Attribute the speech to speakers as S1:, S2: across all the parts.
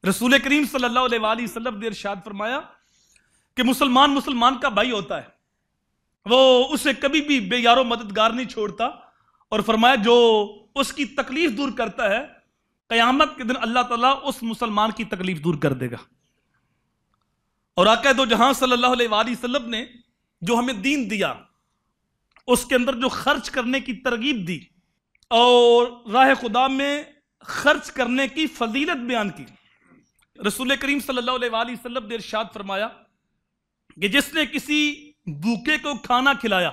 S1: رسول کریم صلی اللہ علیہ وآلہ وسلم نے ارشاد فرمایا کہ مسلمان کا بھائی ہوتا ہے، وہ اسے کبھی بھی بے یار و مددگار نہیں چھوڑتا، اور فرمایا جو اس کی تکلیف دور کرتا ہے قیامت کے دن اللہ تعالیٰ اس مسلمان کی تکلیف دور کر دے گا۔ اور آقا دو جہاں صلی اللہ علیہ وآلہ وسلم نے جو ہمیں دین دیا، اس کے اندر جو خرچ کرنے کی ترغیب دی اور راہ خدا میں خرچ کرنے کی فضیلت بیان کی، رسول کریم صلی اللہ علیہ وآلہ وسلم نے ارشاد فرمایا کہ جس نے کسی بھوکے کو کھانا کھلایا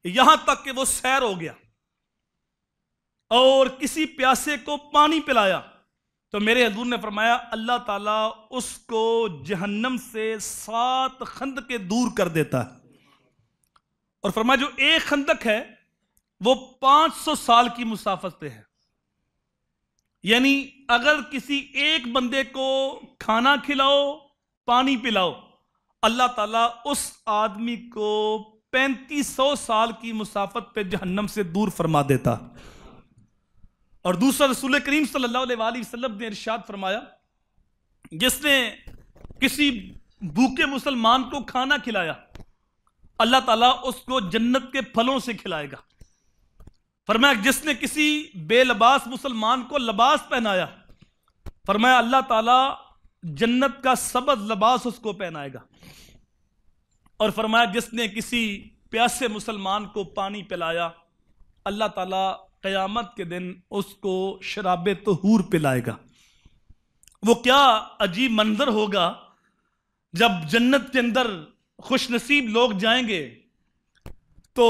S1: یہاں تک کہ وہ سیر ہو گیا اور کسی پیاسے کو پانی پلایا، تو میرے حضور نے فرمایا اللہ تعالیٰ اس کو جہنم سے 7 خندقیں دور کر دیتا ہے، اور فرمایا جو ایک خندق ہے وہ 500 سال کی مسافت پہ ہے۔ یعنی اگر کسی ایک بندے کو کھانا کھلاؤ، پانی پلاؤ، اللہ تعالیٰ اس آدمی کو 3500 سال کی مسافت پہ جہنم سے دور فرما دیتا۔ اور دوسرا رسول کریم صلی اللہ علیہ وآلہ وسلم نے ارشاد فرمایا جس نے کسی بھوکے مسلمان کو کھانا کھلایا اللہ تعالیٰ اس کو جنت کے پھلوں سے کھلائے گا۔ فرمایا جس نے کسی بے لباس مسلمان کو لباس پہنایا، فرمایا اللہ تعالیٰ جنت کا سبز لباس اس کو پہنائے گا۔ اور فرمایا جس نے کسی پیاسے مسلمان کو پانی پلایا اللہ تعالیٰ قیامت کے دن اس کو شراب طہور پلائے گا۔ وہ کیا عجیب منظر ہوگا جب جنت کے اندر خوش نصیب لوگ جائیں گے تو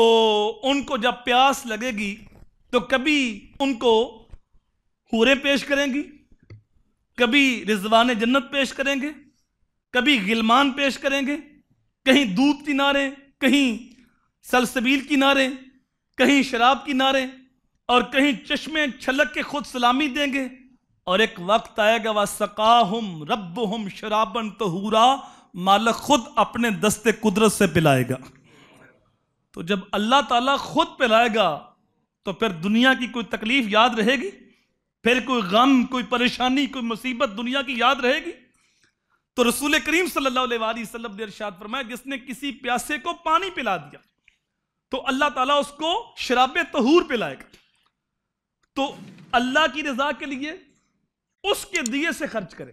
S1: ان کو جب پیاس لگے گی تو کبھی ان کو حوریں پیش کریں گی، کبھی رضوان جنت پیش کریں گے، کبھی غلمان پیش کریں گے، کہیں دودھ کی ناریں، کہیں سلسبیل کی ناریں، کہیں شراب کی ناریں، اور کہیں چشمے چھلک کے خود سلامی دیں گے، اور ایک وقت آئے گا وَسَقَاهُمْ رَبُّهُمْ شَرَابًا طَهُورًا، مالک خود اپنے دست قدرت سے پلائے گا۔ تو جب اللہ تعالیٰ خود پلائے گا تو پھر دنیا کی کوئی تکلیف یاد رہے گی؟ پھر کوئی غم، کوئی پریشانی، کوئی مصیبت دنیا کی یاد رہے گی؟ تو رسول کریم صلی اللہ علیہ وآلہ وسلم نے ارشاد فرمایا جس نے کسی پیاسے کو پانی پلا دیا تو اللہ تعالیٰ اس کو شراب طہور پلائے گا۔ تو اللہ کی رضا کے لیے اس کے دیے سے خرچ کرے۔